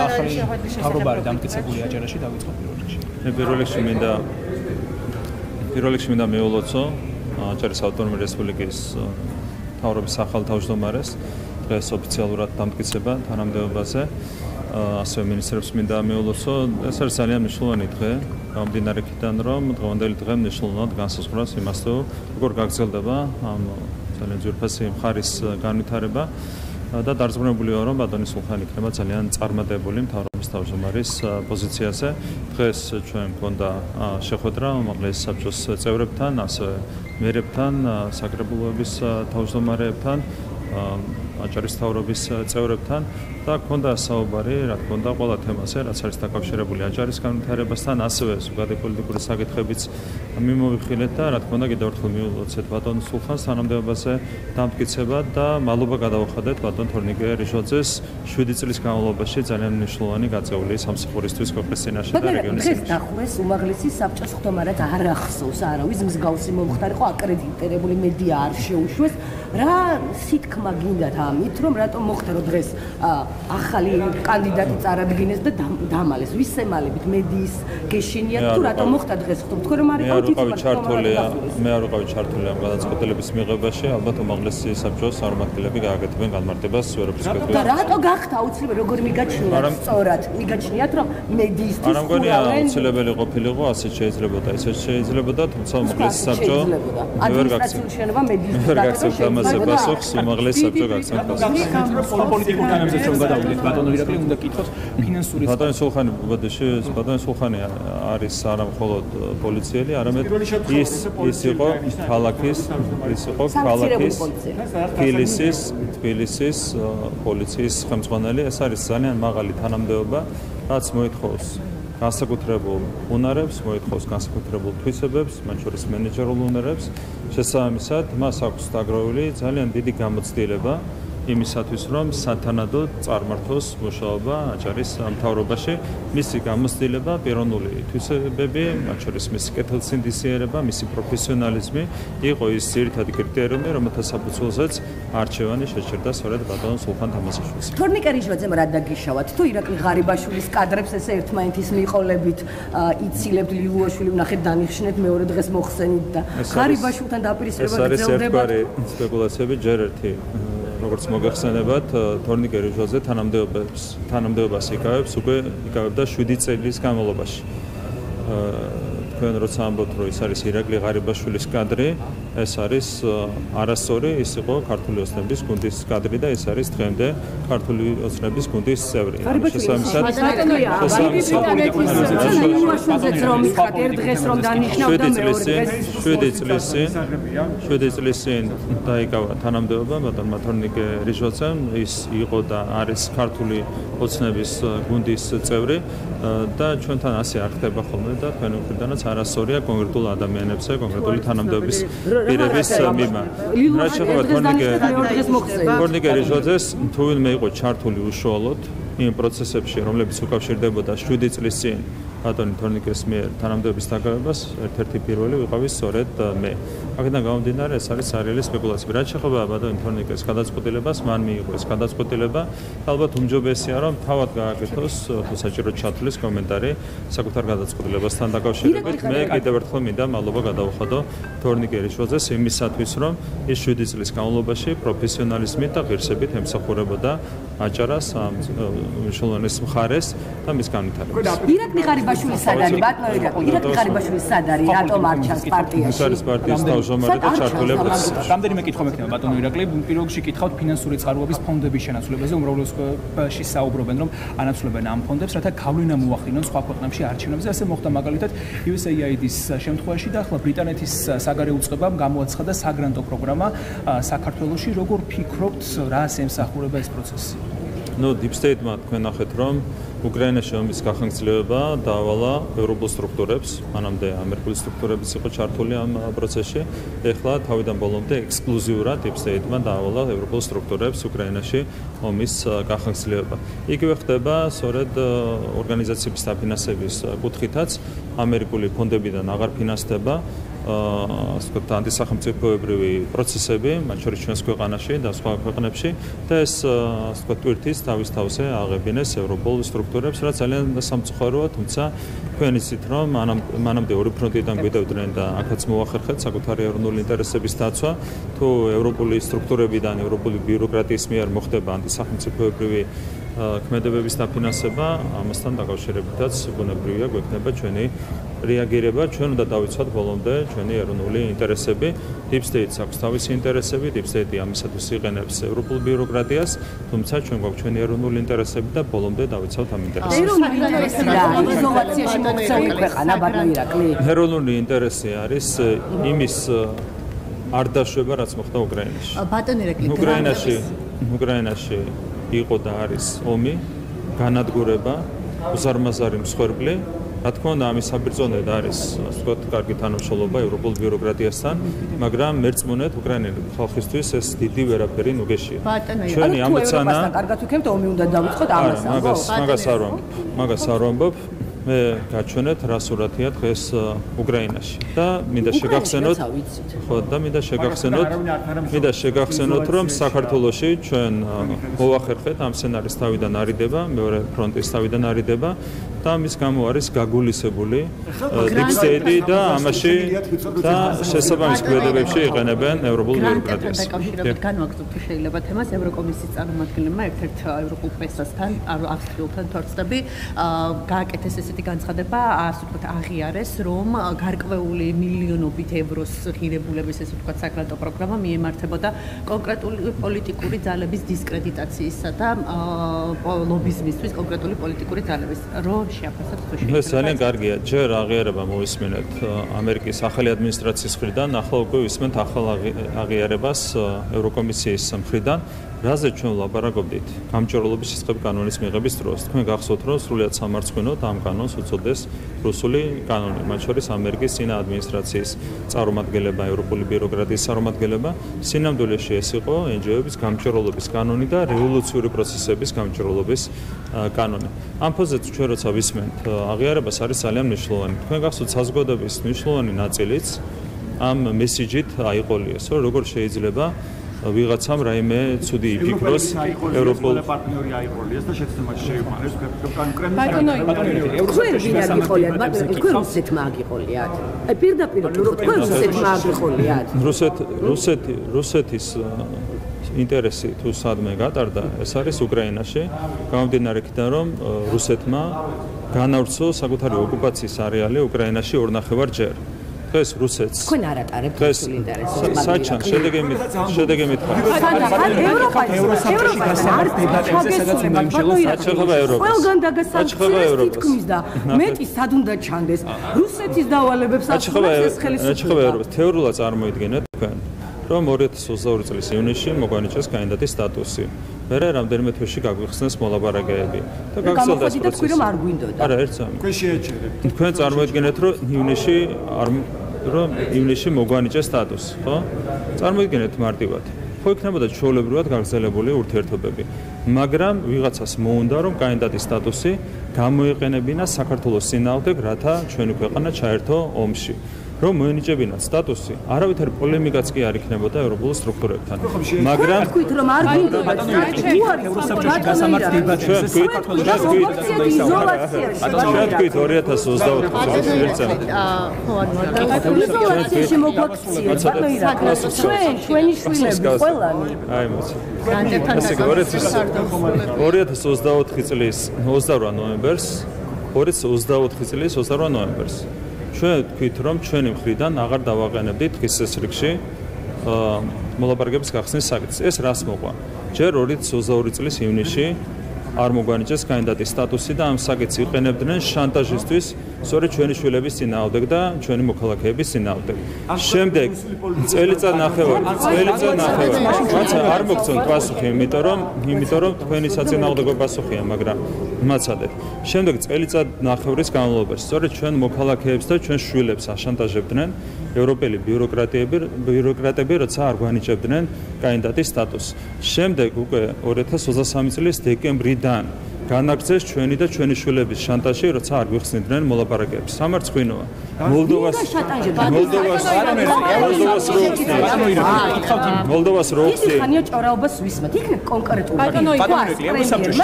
ახალი თავრობა არის დამტკიცებული აჯარაში დავიწყო პირველ რიგში. პირველ რიგში მინდა მეულოცო აჯარის ავტონომიური რესპუბლიკის თავრობის ახალ თავმჯდომარეს დღეს ოფიციალურად დამტკიცება თანამდებობაზე. ასევე მინისტრებს მინდა მეულოცო, ეს არის ძალიან მნიშვნელოვანი დღე, გამომდინარე იქიდან, რომ დღევანდელი დღე მნიშვნელოვნად განსაზღვრავს იმას, თუ როგორ გაგრძელდება ამ ძალიან ძვირფასი მხარის განვითარება და დარწმუნებულია, რომ ბატონი სულხანი იქნება ძალიან წარმატებული მთავრობის თავმჯდომარის პოზიციაზე. დღეს ჩვენ გვქონდა შეხვედრა უმაღლეს საბჭოს წევრებთან, ასევე მერებთან, საკრებულოების თავმჯდომარეებთან, აჯარის თავრობის წევრებთან და გქონდა საუბარი, რა თქმა უნდა, ყველა თემაზე, რაც არის დაკავშირებული აჯარის განვითარებასთან, ასევე ზოგადი პოლიტიკური საკითხებიც მიმოვიხილეთ და რა თქმა უნდა, კიდევ ერთხელ მიულოცეთ ბატონ სულხანს თანამდებობაზე დამტკიცება და მადლობა გადავუხადეთ ბატონ თორნიკე რიჟოძეს 7 წლის განმავლობაში ძალიან მნიშვნელოვანი გაწეული სამსახურისთვის ქვეყნის წინაშე და რეგიონის წინაშე. დახურეს უმაღლესი საბჭოს ხდომარად არ ახსოვს არავის მსგავსი მომხდარიყო აკრედიტირებული მედია არ შეუშვეს. რა სითქმა გინდათ ამით, რომ რატომ მოხდა დღეს ახალი კანდიდატი წარადგინეს და დამალეს. ვის ემალებით მედიის გეშინიათ თუ რატომ მოხდა დღეს ხდომ თქვენ რომ არ იყავით მე არ ვიყავი ჩართული ამ გადაწყვეტილების მიღებაში, ალბათ უმაღლესი საბჭოს წარმომადგენლები გააკეთებენ განმარტებას ვერაფრის კეთილ. და რატო გახდა აუცილებელი როგორ მიგაჩნიათ სწორად? მიგაჩნიათ რომ მედიისთვის არ მგონია აუცილებელი ყოფილიყო, ასე შეიძლებოდა, ისე შემიძლებოდა, თუმცა უმაღლესი საბჭო ვერ გაქცევდა პასუხს უმაღლეს საბჭო გაქცევდა. პოლიტიკურ თემებზე რომ გადავიდეთ, ბატონო ირაკლი უნდა კითხოს ფინანსური. ბატონი სულხანი ბოდიში, ბატონი სულხანი არის არა მხოლოდ პოლიციელი, არამედ ის იყო ქალაქის თბილისის პოლიციის ხელმძღვანელი. ეს არის ძალიან მაღალი თანამდებობა, რაც მოითხოვს განსაკუთრებულ უნარებს, მოითხოვს განსაკუთრებულ თვისებებს, მათ შორის მენეჯერულ უნარებს. შესაბამისად, მას აქვს დაგროვილი ძალიან დიდი გამოცდილება იმისათვის, რომ სათანადოდ წარმართოს მუშაობა აჯარის მთავრობაში. მისი გამოცდილება, პიროვნული თვისებები, მათ შორის მისი კეთილსინდისიერება, მისი პროფესიონალიზმი იყო ის ძირითადი კრიტერიუმი, რომელთა საფუძველზეც არჩევანი შეჭირდა სწორედ ბატონ სულხან თამასაშვილს. თორნიკე რიჟოძემ რა დაგიშავათ? თუ ირაკლი ღარიბაშვილის კადრებს ესე ერთმანეთის მიყოლებით იცილებთ, ლიუაშვილი ვნახეთ დანიშნეთ მეორე დღეს მოხსენით და ღარიბაშვილთან დაპირისპირება გრძელდება. ეს არის ერთგვარი სპეკულაციები, ჯერ ერთი როგორც მოგეხსენებათ, თორნიკე რიჟოძე თანამდებობას იკავებს უკვე 7 წლის განმავლობაში. თქვენ როცა ამბობთ, რომ ეს არის ირაკლი ღარიბაშვილის კადრი, ეს არის არასწორი, ის იყო ქართული ოცნების გუნდის კადრი და ეს არის დღემდე ქართული ოცნების გუნდის წევრი. შესაბამისად, 7 წლის წინ დაიკავა თანამდებობა ბატონმა თორნიკე რიჟოძემ, ის იყო და არის ქართული ოცნების გუნდის წევრი და ჩვენთან ასე არ ხდება ხოლმე და თქვენ მხრიდანაც არასწორია კონკრეტულ ადამიანებზე, კონკრეტული თანამდებობის პირების მიმართ. რა შეეხება თორნიკე რიჟოძეს, თუ ვინმე იყო ჩართული უშუალოდ იმ პროცესებში, რომლებიც უკავშირდებოდა 7 წლის წინ ბატონი თორნიკეს მიერ თანამდებობის დაკავებას, ერთ-ერთი პირველი ვიყავი სწორედ მე. აქედან გამომდინარე, ეს არის სერიალი სპეკულაციები. რა შეეხება ბატონი თორნიკეს გადაწყვეტილებას, მან მიიღო ეს გადაწყვეტილება. ალბათ უმჯობესია, რომ თავად გააკეთოს, თუ საჭიროდ ჩათვლის კომენტარი საკუთარ გადაწყვეტილებასთან დაკავშირებით. მე კიდევ ერთხელ მინდა მადლობა გადავუხადო თორნიკე რიჟოძეს იმისათვის, რომ ის 7 წლის განმავლობაში პროფესიონალიზმით და ღირსებით ემსახურებოდა აჭარას, მნიშვნელოვანეს მხარეს და მის განვითარებას. ირაკლი ღარიბაშვილი სად არის? ბატონო ირაკლი ღარიბაშვილი სად არის? რატომ არ ჩანს პარტიაში? არის პარტიის თავმჯდომარე და ჩართულია პროცესში. რამდენიმე კითხვა მექნება ბატონო ირაკლი, პირველ რიგში კითხავთ ფინანსური წყაროების ფონდების შენაცვლებაზე, უმრავლესობაში საუბრობენ, რომ ანაცვლებენ ამ ფონდებს, რათა გავლენა მოახდინონ სხვა ქვეყნებში არჩევნებზე. ასე მოხდა მაგალითად USAID-ის შემთხვევაში და ახლა ბრიტანეთის საგარეო უწყებამ გამოაცხადა საგრანტო პროგრამა საქართველოში. როგორ ფიქრობთ, რას ემსახურება ეს პროცესი? Deep State-მა თქვენ ნახეთ, რომ უკრაინაში ომის გახანგრძლივება დაავალა ევროპულ სტრუქტურებს, მანამდე ამერიკული სტრუქტურებიც იყო ჩართული ამ პროცესში. ეხლა თავიდან ბოლომდე ექსკლუზიურად Deep State-მა დაავალა ევროპულ სტრუქტურებს უკრაინაში ომის გახანგრძლივება. იგივე ხდება სწორედ ორგანიზაციების დაფინანსების კუთხითაც, ამერიკული ფონდებიდან აღარ ფინანსდება ასე ვთქვათ, ანტისახელმწიფოებრივი პროცესები, მათ შორის ჩვენს ქვეყანაში და სხვა ქვეყნებში და ეს ასე ვთქვათ, ტვირთის თავის თავზე აღებინეს ევროპულ სტრუქტურებს, რაც ძალიან სამწუხაროა, თუმცა თქვენ იცით, რომ მანამდე ორი ფრონტიდან გვიდევდნენ და აქაც მოახერხეთ საკუთარი ეროვნული ინტერესების დაცვა, თუ ევროპული სტრუქტურებიდან, ევროპული ბიუროკრატიის მიერ მოხდება ანტისახელმწიფოებრივი ქმედებების დაფინანსება, ამასთან დაკავშირებითაც ბუნებრივია გვექნება ჩვენი რეაგირება, ჩვენ უნდა დავიცვათ ბოლომდე ჩვენი ეროვნული ინტერესები. Deep State-ს აქვს თავისი ინტერესები, Deep State-ი ამისათვის იყენებს ევროპულ ბიუროკრატიას, თუმცა ჩვენ გვაქვს ჩვენი ეროვნული ინტერესები და ბოლომდე დავიცავთ ამ ინტერესებს. ეროვნული ინტერესი რა არის? იზოლაციაში მოქცეული ქვეყანა, ბატონო ირაკლი. ეროვნული ინტერესი არის იმის არ დაშვება, რაც მოხდა უკრაინაში. ბატონო ირაკლი, უკრაინაში იყო და არის ომი, განადგურება, უზარმაზარი მსხვერპლი. რა თქმა უნდა, ამის საბრძოლოდ არის, ასე ვთქვათ, კარგი თანამშრომლობა ევროპულ ბიუროკრატიასთან, მაგრამ მერწმუნეთ უკრაინელი ხალხისთვის ეს დიდი ვერაფერი ნუგეშია. ჩვენი ამოცანა კარგად ვიქნებთ, ომი უნდა დავიწყოთ ამას. მაგას არ ვამბობ. მე გაჩვენეთ რა სურათია დღეს უკრაინაში და მინდა შეგახსენოთ, რომ საქართველოში ჩვენ მოვახერხეთ ამ სცენარის თავიდან არიდება, მეორე ფრონტის თავიდან არიდება და ამის გამო არის გაგულისებული Deep State-ი და ამაში და შესაბამის ქმედებებში იყენებენ ევროპულ ბიუროკრატიას. დაკავშირებით განვაგრძობთ თუ შეიძლება თემას ევროკომისიის წარმომადგენლებმა ერთ-ერთ ევროპულ პრესასთან, ავსტრიულთან თორცდები გააკეთეს ესეთი განცხადება, ასე ვთქვათ, აღიარეს, რომ გარკვეული მილიონობით ევროს ღირებულების, ესე ვთქვათ, საკრატო პროგრამა მიემართებოდა კონკრეტული პოლიტიკური ძალების დისკრედიტაციისა და ლობიზმისთვის კონკრეტული პოლიტიკური ძალების რო შეაფასოთ თუ შეიძლება. ეს ძალიან კარგია. ჯერ აღიარება მოვისმენთ ამერიკის ახალი ადმინისტრაციის მხრიდან, ახლა უკვე ვისმენთ ახალ აღიარებას ევროკომისიის მხრიდან. რაზე ჩვენ ვლაპარაკობდით გამჭვირვალობის სისხლების კანონის მიღების დროს. თქვენ გახსოვთ, რომ სრულიად სამარცხვინოდ ამ კანონს უწოდეს რუსული კანონი, მათ შორის ამერიკის წინა ადმინისტრაციის წარმომადგენლება, ევროპული ბიუროკრატიის წარმომადგენლება. სინამდვილეში ეს იყო NGO-ების გამჭვირვალობის კანონი და რევოლუციური პროცესების გამჭვირვალობის კანონი. ამ ფონზე ჩვენ როცა ვისმენთ აღიარებას არის ძალიან მნიშვნელოვანი. თქვენ გახსოვთ საზოგადოების მნიშვნელოვანი ნაწილიც ამ მესიჯით აიყოლიეს, რომ როგორ შეიძლება ვიღაცამ რაიმე ცუდი იფიქროს ევროპულ პარტნიორი აიყოლიეს და შეცდომაში შეიყვანეს კონკრეტულად თქვენ ვინ აგიყოლიათ? ბატონო, თქვენ რუსეთმა აგიყოლიათ? აი პირდაპირ თქვენ რუსეთმა აგიყოლიათ? რუსეთის ინტერესი თუ სადმე გატარდა, ეს არის უკრაინაში, გამომდინარე იქიდან, რომ რუსეთმა განავრცო საკუთარი ოკუპაციის არეალი უკრაინაში 2.5-ჯერ. დღეს რუსეთს თქვენ არ ატარებთ რუსულ ინტერესებს. საჩან შედეგი მითხრა. ყველგან დაგასამცირეს თითქმის და მეტი სად უნდა ჩანდეს რუსეთის დავალებებს ახსოვს ხელისუფლება. თეორიულად წარმოიდგინეთ თქვენ, რომ 2022 წლის ივნისში მოგვანიჭეს კანდიდატის სტატუსი. მერე რამდენიმე თვეში გაგვიხსნეს მოლაპარაკებები და გაგრძელდა ეს პროცესი. რომ არ გვინდოდა. არა, ერთ სამი. თქვენ შეეჩერებთ. თქვენ წარმოიდგინეთ, რომ ივნისში მოგვანიჭეს სტატუსი, ხო? წარმოიდგინეთ მარტივად. ხო იქნებოდა ჩვეულებრივად გაგრძელებული ურთიერთობები. მაგრამ ვიღაცას მოუნდა, რომ კანდიდატის სტატუსი გამოიყენებინა საქართველოს წინააღმდეგ, რათა ჩვენი ქვეყანა ჩაერთო ომში. რომ მოენიჭებინათ სტატუსი, არავითარი პოლემიკაც კი არ იქნებოდა ევროპულ სტრუქტურებთან. მაგრამ თქვით რომ არ გვინდოდა ევროსაბჭოში გასამართ დებატებს თქვით 2024 წელს ჩვენი შვილები ყველანი აი მოწ 2024 წლის 28 ნოემბერს 2024 წლის 28 ნოემბერს ჩვენ თქვით რომ ჩვენი მხრიდან აღარ დავაყენებდით დღის წესრიგში მოლაპარაკების გახსნის საკითხს. ეს რას მოყვა? ჯერ 2022 წლის ივნისში არ მოგვანიჭეს კანდიდატის სტატუსი და ამ საკითხს იყენებდნენ შანტაჟისთვის, სწორედ ჩვენი შვილების წინააღმდეგ და ჩვენი მოქალაქეების წინააღმდეგ. შემდეგ წელიწად ნახევარი, რაცა არ მოგწონთ პასუხი, იმიტომ რომ თქვენი საწინააღმდეგო პასუხია, მაგრამ მაცადეთ. შემდეგ წელიწად ნახევრის განმავლობაში, სწორედ ჩვენ მოქალაქეებს და ჩვენ შვილებს აშანტაჟებდნენ ევროპელი ბიუროკრატები, როცა არ გვანიჭებდნენ კანდიდატის სტატუსს. შემდეგ უკვე 2023 წლის დეკემბრიდან განაგრძეს ჩვენი და ჩვენი შვილების შანტაჟი, როცა არ გვიხსნიდნენ მოლაპარაკებებს. სამარცხვინოა. მოლდოვას რო ხსნით. ხანია ჭორაობას ვისმათ. იქნებ კონკრეტულად.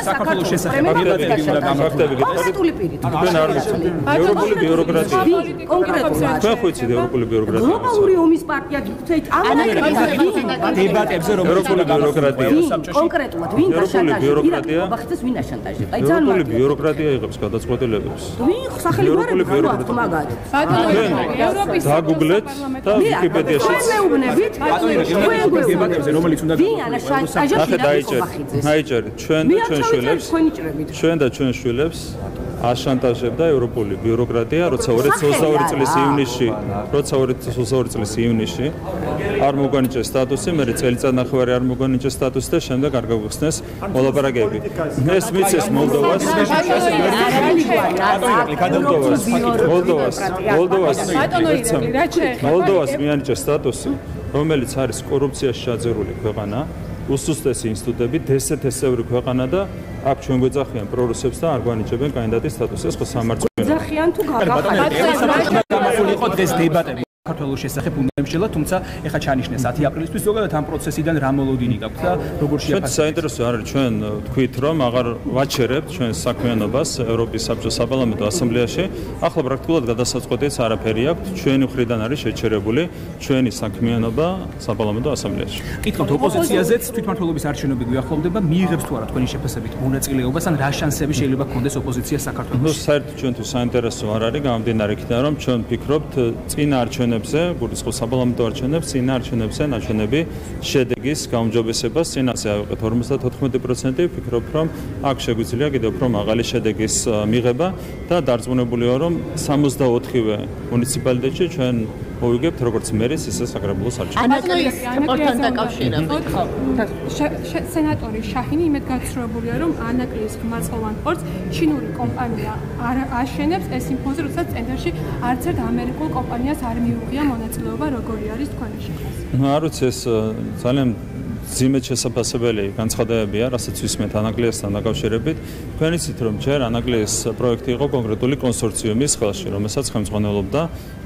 საქართველოს შესახებ ფაქტები გეტყვით. თქვენ არ ვიცით. ევროპული ბიუროკრატია. კონკრეტულად. თქვენ ხუცით ევროპული ბიუროკრატია. გლობალური ომის პარტია გიქვით. დებატებზე როგორ ევროპული ბიუროკრატია. კონკრეტულად ვინ ბიუროკრატია? ბახტეს ვინ აშანტაჟებს? აი ევროპული ბიუროკრატია იღებს გადაწყვეტილებებს. ვინ სახელი ვარ მაგად. დაგუგლეთ და ვიკიპედიაშიც მეუბნებით. დებატებზე რომელიც უნდა ვინ აშანტაჟებს? დაიჭერეთ ჩვენ და ჩვენ შვილებს. ჩვენ და ჩვენ შვილებს აშანტაჟებდა ევროპული ბიუროკრატია, როცა 2022 წლის ივნისში არ მოგვანიჭეს სტატუსი, მე წელიწად ნახევარი არ მოგვანიჭეს სტატუსი და შემდეგ არ გაგვიხსნეს მოლაპარაკებები. ეს მიცეს მოლდოვას მიანიჭეს სტატუსი, რომელიც არის კორუფციაში ჩაძირული ქვეყანა, უსუსტესი ინსტიტუტები, დსთ-ს-ევრი ქვეყანა და აქ ჩვენ გვეძახიან პრორუსებს და არ გვანიჭებენ კანდიდატის სტატუსს. ეს ხო სამართლებია. ძახიან თუ გაგახარეთ. იყო დღეს დებატები საქართველოს შესახებ უნდაიმშელა, თუმცა ეხა ჩანიშნეს 10 აპრილისთვის ზოგადად ამ პროცესიდან რა მოლოდინი გაქვთ და როგორ შეაფასებთ? საინტერესო არის ჩვენ თქვით რომ აღარ ვაჩერებთ ჩვენ საქმიანობას ევროპის საბჭოს საპარლამენტო ასამბლეაში. ახლა პრაქტიკულად გადასაწყვეტიც არაფერი აქვს. ჩვენი მხრიდან არის შეჩერებული ჩვენი საქმიანობა საპარლამენტო ასამბლეაში. კითხავთ ოპოზიციაზეც თვითმმართველობის არჩევნები გვიახლოვდება, მიიღებს თუ არა თქვენი შეფასებით მონაწილეობას, ან რა შანსები შეიძლება გქონდეს ოპოზიციას საქართველოში? საერთოდ ჩვენთვის საინტერესო არ არის გამომდინარე იქიდან რომ ჩვენ ვფიქრობთ წინა არჩევნებზე, გულისხმობს საპარლამენტო არჩევნებს, წინა არჩევნებზე ნაჩვენები შედეგის გაუმჯობესებას წინაზე ავიღეთ 54%, ვფიქრობ რომ აქ შეგვიძლია კიდევ უფრო მაღალი შედეგის მიღება და დარწმუნებულია რომ 64-ვე მუნიციპალიტეტში ჩვენ მოვიგებთ როგორც მერის, ისე საკრებულოს არჩევნებს. სპორტთან დაკავშირებით. სენატორი შაჰინი იმედ გაცხრებულია, რომ ანაკლის ხმაწყალოვან სპორტს ჩინური კომპანია არ აშენებს ეს იმფოზე, როდესაც ცენტრში არც ერთ ამერიკულ კომპანიას არ მიუღია მონაწილეობა, როგორი არის თქვენი შეფასება? არ ვიცი, ეს ძალიან ძიმედ შესაძლებელი განცხადებებია, რასაც ვისმენთ ანაკლიასთან დაკავშირებით. თქვენ იცით, რომ ჯერ ანაკლიის პროექტი იყო კონკრეტული კონსორციუმის ხელში, რომელსაც ხელმძღვანელობდა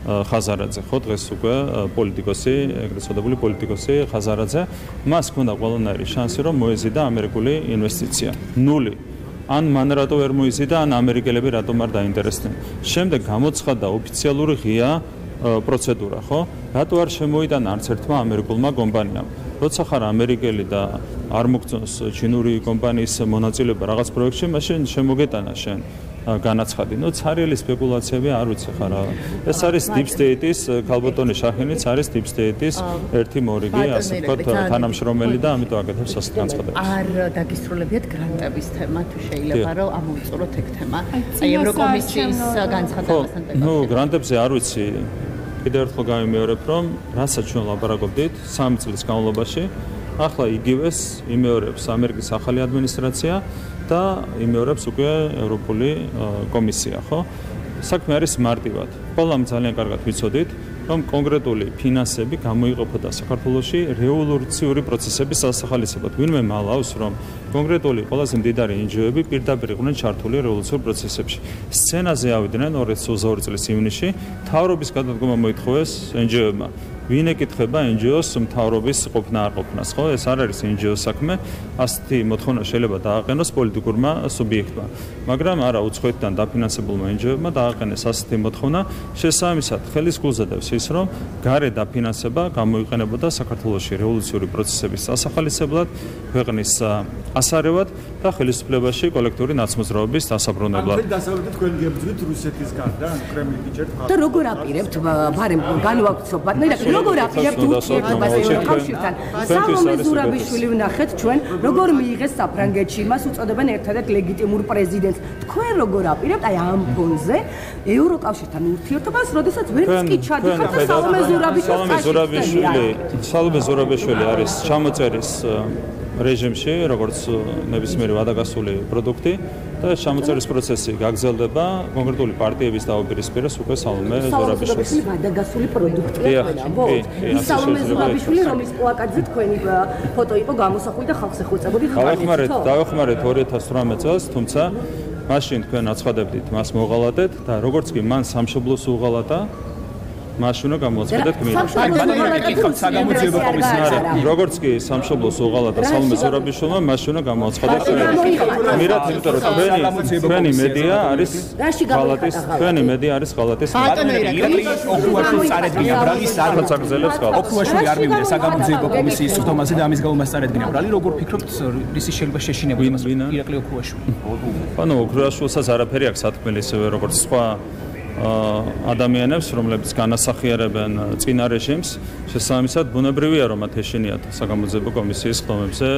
ხაზარაძე, ხო დღეს უკვე პოლიტიკოსი, ეგრეთ წოდებული პოლიტიკოსი ხაზარაძე, მას ჰქონდა ყველანაირი შანსი, რომ მოეზიდა ამერიკული ინვესტიცია. 0. ან მან რატო ვერ მოიზიდა, ან ამერიკელები რატომ არ დაინტერესდნენ. შემდეგ გამოცხადდა ოფიციალური ღია პროცედურა, ხო? რატო არ შემოიტანა არც ერთმა ამერიკულმა კომპანიამ? როცა ხარ ამერიკელი და არ მოგწონს ჩინური კომპანიის მონაწილეობა რაღაც პროექტში, მაშინ შემოგეტანა შენ განაცხადი. ცარიელი სპეკულაციები არ ვიცი ხარ. ეს არის Deep State-ის, ქალბატონი შაჰინიც არის Deep State-ის ერთი მორიგი, ასე ვთქვათ, თანამშრომელი და ამიტომ აკეთებს ასეთ განცხადებას. არ დაგისრულებიათ გრანტების თემა, თუ შეიძლება რომ ამოვიწუროთ ეგ თემა. აი ევროკომისიის განცხადებასთან დაკავშირებით. გრანტებზე არ ვიცი. კიდევ ერთხელ გამიმეორებ, რომ რასაც ჩვენ ლაპარაკობდით 3 წლის განმავლობაში, ახლა იგივეს იმეორებს ამერიკის ახალი ადმინისტრაცია და იმეორებს უკვე ევროპული კომისია, ხო? საქმე არის მარტივად. ყველამ ძალიან კარგად ვიცოდით, რომ კონკრეტული ფინანსები გამოიყოფოდა საქართველოში რევოლუციური პროცესების დასახალისებლად. ვინმე მალავს, რომ კონკრეტული ყველაზე მდიდარი NGO-ები პირდაპირ იყვნენ ჩართული რევოლუციურ პროცესებში. სცენაზე ავიდნენ 2022 წლის ივნისში, მთავრობის გადადგომა მოითხოვეს NGO-ებმა. ვინ ეკითხება NGO-ს მთავრობის ყოფნა არ ყოფნას, ხო? ეს არ არის NGO საქმე. ასეთი მოთხოვნა შეიძლება დააყენოს პოლიტიკურმა სუბიექტმა. მაგრამ არა უცხოეთიდან დაფინანსებულმა NGO-ებმა დააყენეს ასეთი მოთხოვნა. შესაბამისად, ხელის გულზე დევს ის, რომ გარე დაფინანსება გამოიყენებოდა საქართველოში რევოლუციური პროცესების დასახალისებლად, ქვეყნის ასარევად და ხელისუფლებაში კოლექტიური ნაცმოძრაობის დასაბრუნებლად. ამ დასავლეთით თქვენ გებრძვით რუსეთისგან და უკრაინით ჯერ ხარ. და როგორ აპირებთ ბარემ განვაგრძობ ბატონო როგორ აპირებთ ურთიერთობას ევროკავშირთან? სალომე ზურაბიშვილი ვნახეთ ჩვენ როგორ მიიღეს საფრანგეთში, მას უწოდებენ ერთადერთ ლეგიტიმურ პრეზიდენტს. თქვენ როგორ აპირებთ აი ამ ფონზე ევროკავშირთან ურთიერთობას, როდესაც ვერც კი ჩადიხართ სალომე ზურაბიშვილი სალომე ზურაბიშვილი არის ჩამოწერის რეჟიმში, როგორც ნებისმიერი ვადაგასული პროდუქტი და ჩამოწერის პროცესი გაგრძელდება კონკრეტული პარტიების დაუპირისპირეს უკვე სალომე ზურაბიშვილის ვადაგასული პროდუქტია თქვენ. ის სალომე ზურაბიშვილი, რომლის პლაკატზე თქვენი ფოტო იყო გამოსახული და ხალხს ეხუწებოდით ხალხს. დავეხმარეთ 2018 წელს, თუმცა მაშინ თქვენ აცხადებდით მას მოღალატეთ და როგორც კი მან სამშობლოს უღალატა მაშინ უნდა გამოაცხადეთ გმირად. როგორც კი სამშობლოს უღალატა სალომე ზურაბიშვილმა, მაშინ უნდა გამოაცხადეთ გმირად, იმიტომ რომ თქვენი მედია არის ღალატის, თქვენი მედია არის ღალატის. ოქრუაშვილი წარედგინა ბრალის საგრძელებს ღალატს. ოქრუაშვილი არ მივიდა საგამოძიებო კომისიის სხდომაზე და ამის გამო მას წარედგინა ბრალი. როგორ ფიქრობთ, ისი შეიძლება შეშინებოდა მას ირაკლი ოქრუაშვილი? ანუ ოქრუაშვილსაც არაფერი აქვს სათქმელი, ისევე როგორც სხვა ადამიანებს, რომლებიც განასახიერებენ წინა რეჟიმს, შესაბამისად ბუნებრივია, რომ მათ ეშინიათ საგამოძიებო კომისიის სხდომებზე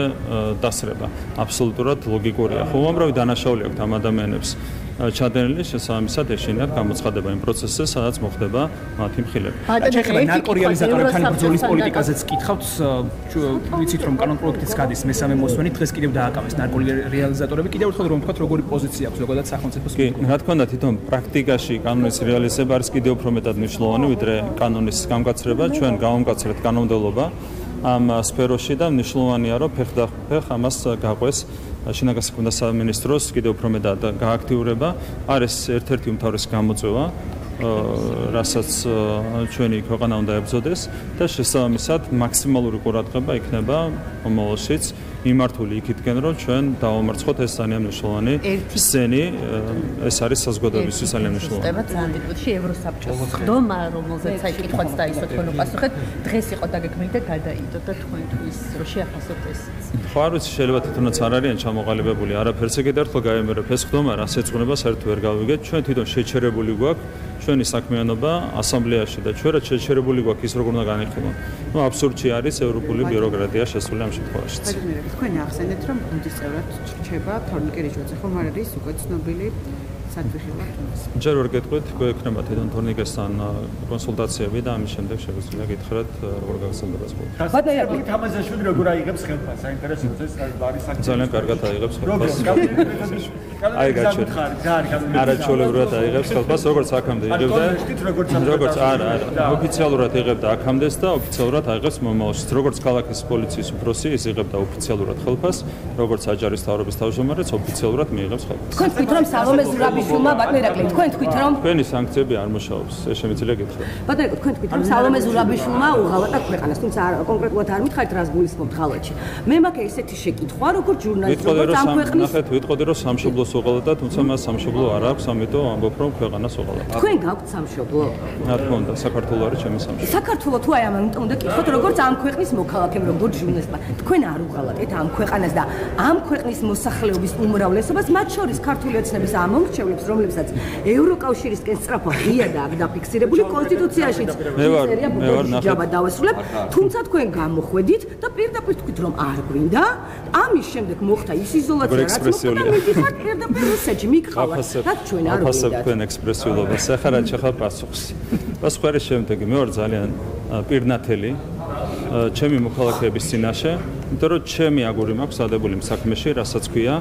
დასრება. აბსოლუტურად ლოგიკურია. უამრავი დანაშაული აქვს ამ ადამიანებს ჩადენილი, შესაბამისად ეშინიათ გამოცხადება იმ პროცესზე, სადაც მოხდება მათი მხილება. ეხლა ნარკორეალიზატორებთან ბრძოლის პოლიტიკაზეც კითხავთ, ვიცით რომ კანონპროექტიც გადის მესამე მოსვენით, დღეს კიდევ დააკავეს ნარკორეალიზატორები, კიდევ ერთხელ რომ ვთქვათ, როგორი პოზიცია აქვს ზოგადად სახელმწიფოს. კი, რა თქმა უნდა, თვითონ პრაქტიკაში კანონის რეალიზება არის კიდევ უფრო მეტად მნიშვნელოვანი, ვიდრე კანონის გამკაცრება. ჩვენ გავამკაცრეთ კანონმდებლობა ამ სფეროში და მნიშვნელოვანია, რომ ფეხ ამას გაყვეს შინაგან საქმეთა სამინისტროს კიდევ უფრო მეტად გააქტიურება. არის ერთ-ერთი უმთავრესი გამოწვევა, რასაც ჩვენი ქვეყანა უნდა ებრძოდეს და შესაბამისად მაქსიმალური ყურადღება იქნება მომავალშიც მიმართული იქითკენ, რომ ჩვენ დავამარცხოთ ეს ძალიან მნიშვნელოვანი სცენი, ეს არის საზოგადოებისთვის ძალიან მნიშვნელოვანი. ძალიან დიდში ევროსაბჭოს ხდომა, რომელზეც აი კითხვაც დაისვა თქვენ უპასუხეთ, დღეს იყო დაგეგმილი და გადაიდო და თქვენთვის რომ შეახასოთ ესეც. ხო, არ ვიცი, შეიძლება თვითონაც არ არიან ჩამოყალიბებული, არაფერს ეგეთ ერთხელ გაემერებ ეს ხდომა, რას ეწყუნება საერთოდ ვერ გავიგეთ, ჩვენ თვითონ შეჩერებული გვაქვს ჩვენი საქმიანობა ასამბლეაში და ჩვენ რაც შეჩერებული გვაქვს ის როგორ უნდა განიხილოთ. ნუ აბსურდში არის ევროპული ბიუროკრატია შესული ამ შემთხვევაშიც. თქვენ ახსენეთ, რომ გუნდის წევრად რჩება თორნიკე რიჯვაძე, ხომ არ არის უკვე ცნობილი საქმეშივარ თუნდაც. ჯერ ვერ გეტყვით, გვექნება თვითონ თორნიკესთან კონსულტაციები და ამის შემდეგ შეგვიძლია გითხრათ, როგორ გაგრძელდება ეს პროცესი. ბატონო, თამაზაშვილი როგორ აიღებს ხელფას? საინტერესოა ეს არის საქმე. ძალიან კარგად აიღებს ხელფას. აი გაჩვენეთ. არაჩვეულებრივად აიღებს ხელფას, როგორც აქამდე იღებდა. როგორც არა, ოფიციალურად იღებდა აქამდეც და ოფიციალურად აიღებს მომავალშიც. როგორც ქალაქის პოლიციის უფროსი, ის იღებდა ოფიციალურად ხელფას, როგორც აჯარის მთავრობის თავმჯდომარეც ოფიციალურად მიიღებს ხელფას. თქვენ თქვით რომ სალომე ზურაბიშვილმა ბატონო ირაკლი, თქვენ თქვით რომ თქვენი სანქციები არ მუშაობს, ეს შემიძლია გითხრათ. ბატონო, თქვენ თქვით რომ სალომე ზურაბიშვილმა უღალატა ქვეყანას, თუმცა კონკრეტულად არ მითხარით რას გულისხმობთ ღალატში. მე მაქვს ესეთი შეკითხვა, როგორც ჟურნალისტი, როგორც ამ ქვეყნის ვიტყოდი რომ სამშობლოს უღალატა, თუმცა მას სამშობლო არ აქვს, ამიტომ ამბობ რომ ქვეყანას უღალატა. თქვენ გაქვთ სამშობლო? რა თქმა უნდა, საქართველო არის ჩემი სამშობლო. საქართველო თუ აი ამიტომ უნდა კითხოთ, როგორც ამ ქვეყნის მოქალაქემ, როგორც ჟურნალისტმა, თქვენ არ უღალატეთ ამ ქვეყანას და ამ ქვეყნის მოსახლეობის უმრავლესობას, მათ შორის ქართული ოცნების ამომრჩევლებს, რომლებსაც ევროკავშირისკენ სწრაფვა ღია და აქ დაფიქსირებული კონსტიტუციაშიც მე ვარ ჯაბა დავესრულებ, თუმცა თქვენ გამოხვედით და პირდაპირ თქვით რომ არ გვინდა, ამის შემდეგ მოხდა ის იზოლაცია, რაც მოხდა და მიდიხართ პირდაპირ რუსეთში, მიგყავართ, რაც ჩვენ არ გვინდა. აფასებ თქვენ ექსპრესიულობას, ახლა რა ჩახა პასუხს. პასუხი არის შემდეგი, მე ვარ ძალიან პირნათელი ჩემი მოქალაქეების წინაშე, იმიტომ რომ ჩემი აგური მაქვს ადებული საქმეში, რასაც ქვია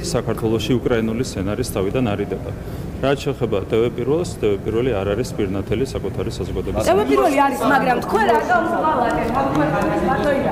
საქართველოში უკრაინული სცენარის თავიდან არიდება. რაც შეეხება TV პირველს, TV პირველი არ არის პირნათელი საკუთარი საზოგადოების. TV პირველი არის, მაგრამ თქვენ რატომ უღალატეთ ამ ქვეყანას ბატონო?